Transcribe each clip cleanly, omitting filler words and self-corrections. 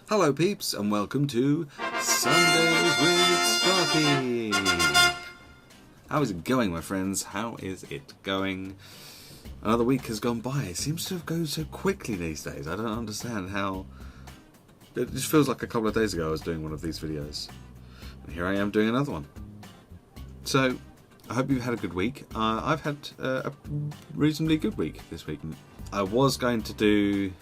Hello peeps and welcome to Sundays with Sparky. How is it going, my friends? How is it going? Another week has gone by. It seems to have gone so quickly these days. I don't understand how. It just feels like a couple of days ago I was doing one of these videos. And here I am doing another one. So, I hope you've had a good week. I've had a reasonably good week this week. I was going to do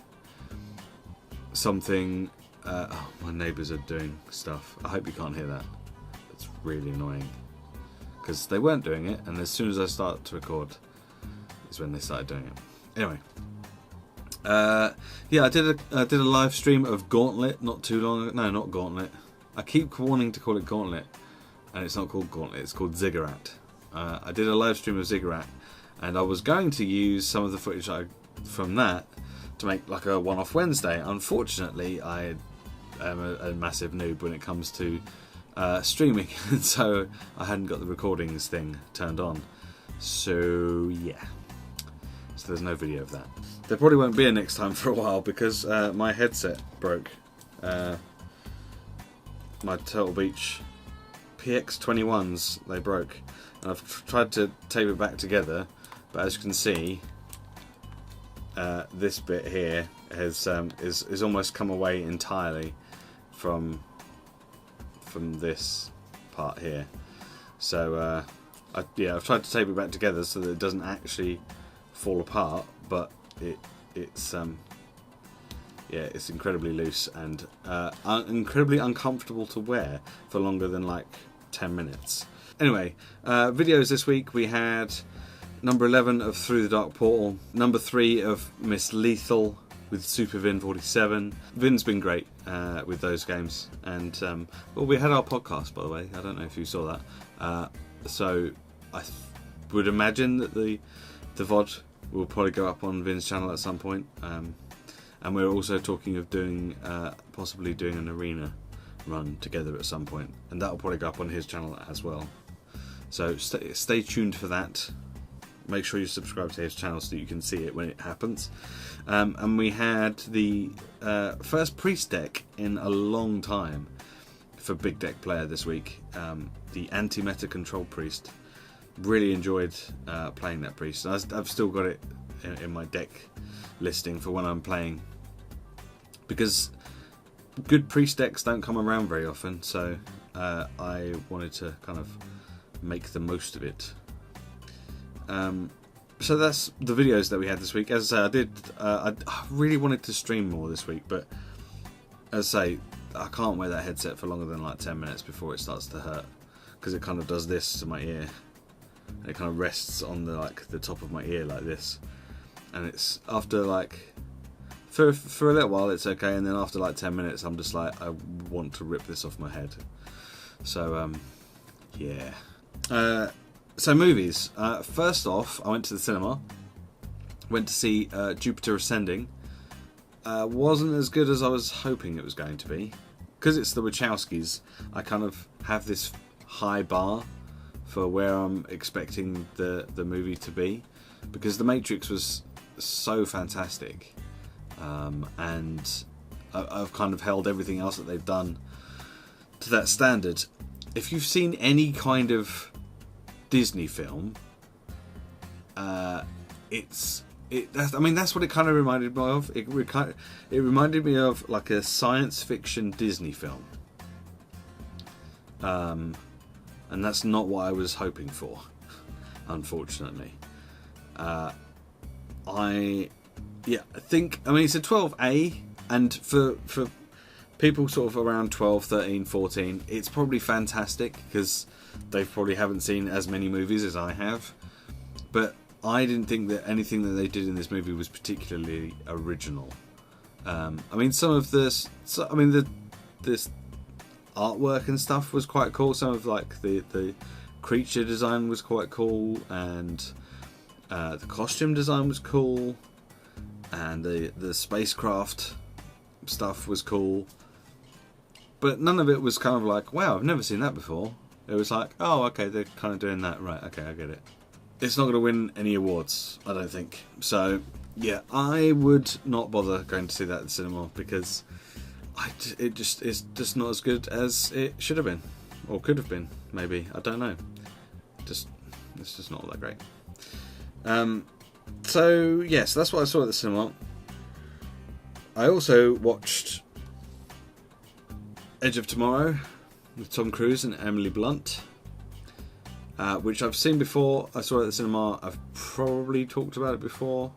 something. Oh, my neighbours are doing stuff. I hope you can't hear that. It's really annoying. Because they weren't doing it, and as soon as I start to record is when they started doing it. Anyway. Yeah, I did a live stream of Gauntlet not too long ago. No, not Gauntlet. I keep wanting to call it Gauntlet, and it's not called Gauntlet, it's called Ziggurat. I did a live stream of Ziggurat, and I was going to use some of the footage from that to make like a one-off Wednesday. Unfortunately, I am a massive noob when it comes to streaming, and so I hadn't got the recordings thing turned on. So yeah, so there's no video of that. There probably won't be a next time for a while because my headset broke. My Turtle Beach PX21s, they broke, and I've tried to tape it back together, but as you can see, this bit here has is almost come away entirely from this part here. So I've tried to tape it back together so that it doesn't actually fall apart, but it's incredibly loose and incredibly uncomfortable to wear for longer than like 10 minutes. Anyway, videos this week we had number 11 of Through the Dark Portal, number 3 of Miss Lethal with Super Vin 47. Vin's been great with those games, and well, we had our podcast, by the way. I don't know if you saw that. So I would imagine that the VOD will probably go up on Vin's channel at some point. And we're also talking of doing possibly doing an arena run together at some point, and that will probably go up on his channel as well. So stay tuned for that. Make sure you subscribe to his channel so that you can see it when it happens. And we had the first priest deck in a long time for Big Deck Player this week. The anti-meta control priest. Really enjoyed playing that priest. I've still got it in my deck listing for when I'm playing, because good priest decks don't come around very often, so I wanted to kind of make the most of it. So that's the videos that we had this week. As I say, I really wanted to stream more this week, but as I say, I can't wear that headset for longer than like 10 minutes before it starts to hurt, because it kind of does this to my ear. It kind of rests on the top of my ear like this, and it's after like for a little while it's okay, and then after like 10 minutes I'm just like, I want to rip this off my head. So yeah. So movies. First off, I went to the cinema. Went to see Jupiter Ascending. Wasn't as good as I was hoping it was going to be. Because it's the Wachowskis, I kind of have this high bar for where I'm expecting the movie to be. Because The Matrix was so fantastic. And I've kind of held everything else that they've done to that standard. If you've seen any kind of Disney film, that's what it kind of reminded me of. It reminded me of like a science fiction Disney film, and that's not what I was hoping for, unfortunately. I think it's a 12A, and for people sort of around 12, 13, 14, it's probably fantastic because they probably haven't seen as many movies as I have. But I didn't think that anything that they did in this movie was particularly original. Some of this artwork and stuff was quite cool. Some of like the creature design was quite cool, and the costume design was cool, and the spacecraft stuff was cool. But none of it was kind of like, wow, I've never seen that before. It was like, oh, okay, they're kind of doing that. Right, okay, I get it. It's not going to win any awards, I don't think. So, yeah, I would not bother going to see that at the cinema because it's just not as good as it should have been, or could have been. Maybe, I don't know. It's just not all that great. So yes, that's what I saw at the cinema. I also watched Edge of Tomorrow with Tom Cruise and Emily Blunt, which I've seen before. I saw it at the cinema. I've probably talked about it before.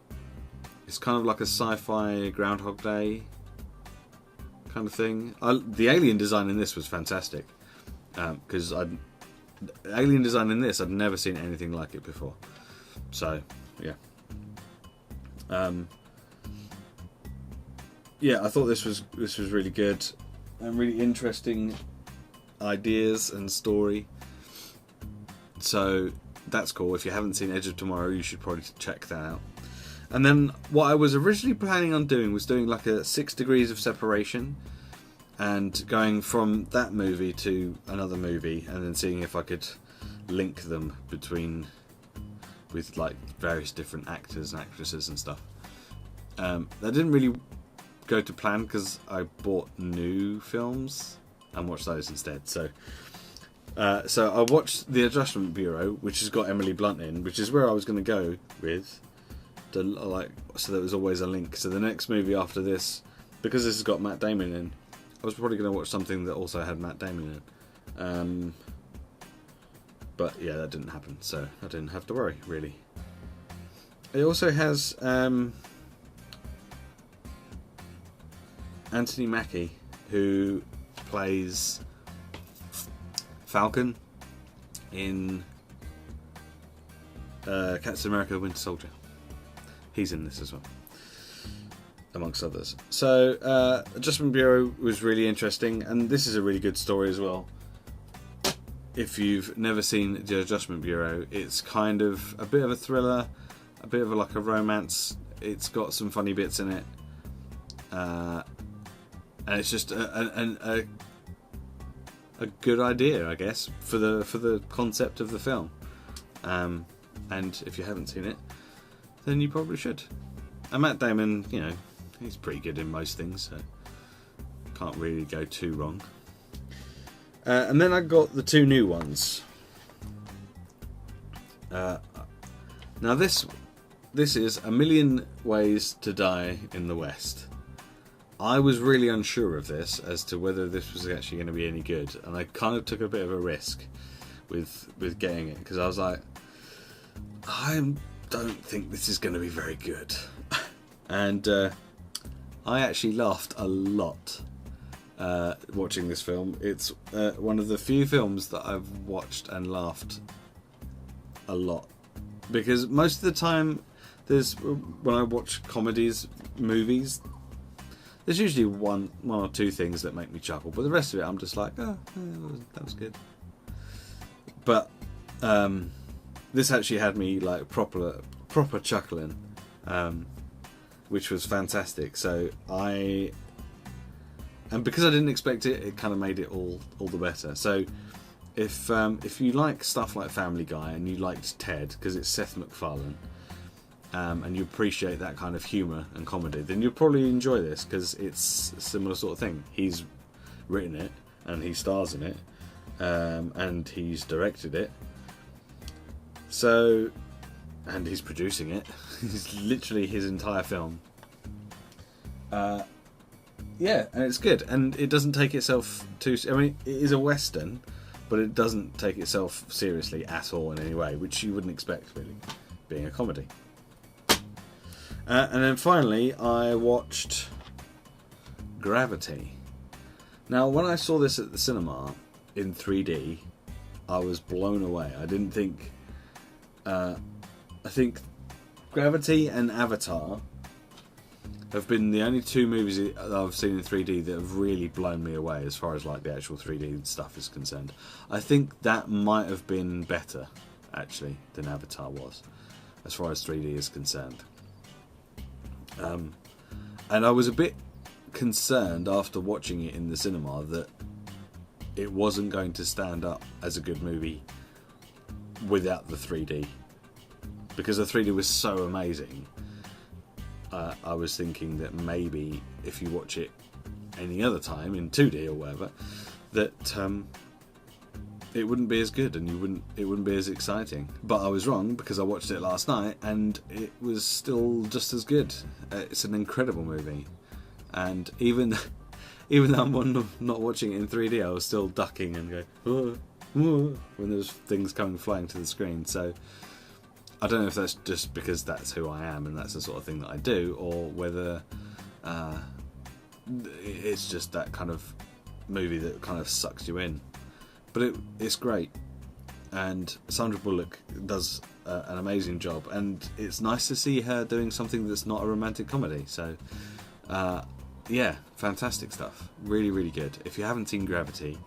It's kind of like a sci-fi Groundhog Day kind of thing. The alien design in this was fantastic, because alien design in this, I'd never seen anything like it before. So yeah. Yeah, I thought this was really good and really interesting ideas and story. So that's cool. If you haven't seen Edge of Tomorrow, you should probably check that out. And then what I was originally planning on doing was doing like a 6 Degrees of Separation, and going from that movie to another movie, and then seeing if I could link them with like various different actors and actresses and stuff. That didn't really go to plan because I bought new films and watched those instead. So I watched The Adjustment Bureau, which has got Emily Blunt in, which is where I was going to go with. So there was always a link. So the next movie after this, because this has got Matt Damon in, I was probably going to watch something that also had Matt Damon in. But yeah, that didn't happen, so I didn't have to worry, really. It also has Anthony Mackie, who plays Falcon in Captain America: Winter Soldier. He's in this as well, amongst others. So Adjustment Bureau was really interesting, and this is a really good story as well. If you've never seen The Adjustment Bureau, it's kind of a bit of a thriller, a bit of like a romance. It's got some funny bits in it, and it's just a good idea, I guess, for the concept of the film. And if you haven't seen it, then you probably should. And Matt Damon, you know, he's pretty good in most things, so can't really go too wrong. And then I got the 2 new ones. Now this is A Million Ways to Die in the West. I was really unsure of this as to whether this was actually going to be any good, and I kind of took a bit of a risk with getting it, because I was like, I don't think this is going to be very good. And I actually laughed a lot watching this film. It's one of the few films that I've watched and laughed a lot, because most of the time when I watch movies, there's usually one or two things that make me chuckle, but the rest of it I'm just like, oh, that was good. But this actually had me like proper chuckling, which was fantastic. So and because I didn't expect it, it kind of made it all the better. So if you like stuff like Family Guy and you liked Ted, because it's Seth MacFarlane, and you appreciate that kind of humour and comedy, then you'll probably enjoy this, because it's a similar sort of thing. He's written it, and he stars in it, and he's directed it. So, and he's producing it. It's literally his entire film. Yeah, and it's good, and it doesn't take itself too... I mean, it is a Western, but it doesn't take itself seriously at all in any way, which you wouldn't expect, really, being a comedy. And then finally, I watched Gravity. Now, when I saw this at the cinema in 3D, I was blown away. I didn't think... I think Gravity and Avatar have been the only 2 movies that I've seen in 3D that have really blown me away as far as like the actual 3D stuff is concerned. I think that might have been better, actually, than Avatar was, as far as 3D is concerned. And I was a bit concerned after watching it in the cinema that it wasn't going to stand up as a good movie without the 3D, because the 3D was so amazing. I was thinking that maybe if you watch it any other time in 2D or whatever, that it wouldn't be as good and it wouldn't be as exciting. But I was wrong, because I watched it last night and it was still just as good. It's an incredible movie, and even though I'm not watching it in 3D, I was still ducking and going when there's things coming flying to the screen. So I don't know if that's just because that's who I am and that's the sort of thing that I do, or whether it's just that kind of movie that kind of sucks you in. But it's great, and Sandra Bullock does an amazing job, and it's nice to see her doing something that's not a romantic comedy. So yeah, fantastic stuff. Really, really good. If you haven't seen Gravity,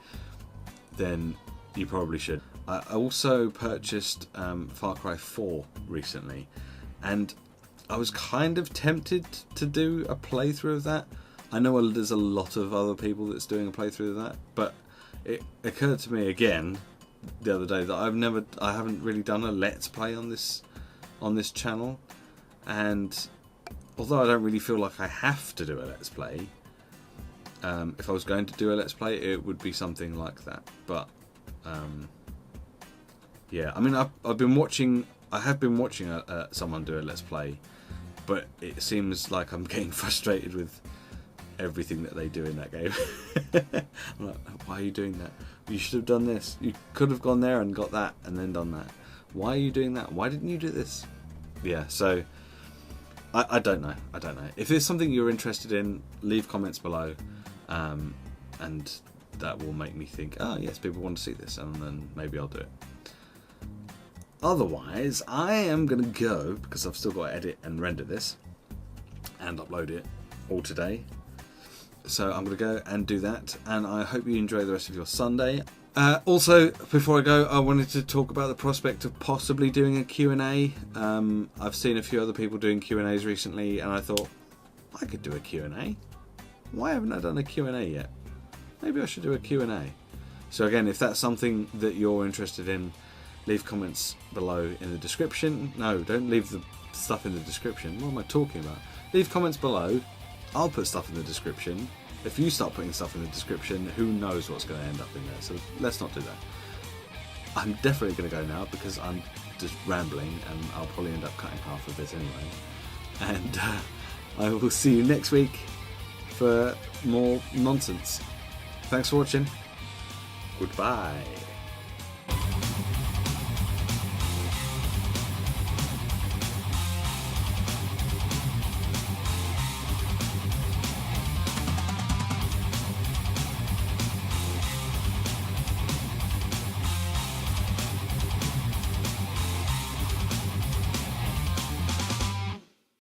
then you probably should. I also purchased Far Cry 4 recently, and I was kind of tempted to do a playthrough of that. I know there's a lot of other people that's doing a playthrough of that, but it occurred to me again the other day that I haven't really done a Let's Play on this channel, and although I don't really feel like I have to do a Let's Play, if I was going to do a Let's Play, it would be something like that. But yeah, I mean, I have been watching someone do a Let's Play, but it seems like I'm getting frustrated with everything that they do in that game. I'm like, why are you doing that? You should have done this. You could have gone there and got that and then done that. Why are you doing that? Why didn't you do this? Yeah, so I don't know. If there's something you're interested in, leave comments below, and that will make me think, oh yes, people want to see this, and then maybe I'll do it. Otherwise, I am going to go, because I've still got to edit and render this and upload it all today. So I'm going to go and do that, and I hope you enjoy the rest of your Sunday. Also, before I go, I wanted to talk about the prospect of possibly doing a Q&A. I've seen a few other people doing Q&As recently, and I thought, I could do a Q&A. Why haven't I done a Q&A yet? Maybe I should do a Q&A. So again, if that's something that you're interested in, leave comments below in the description. No, don't leave the stuff in the description. What am I talking about? Leave comments below. I'll put stuff in the description. If you start putting stuff in the description, who knows what's going to end up in there. So let's not do that. I'm definitely going to go now, because I'm just rambling, and I'll probably end up cutting half of this anyway. And I will see you next week for more nonsense. Thanks for watching. Goodbye.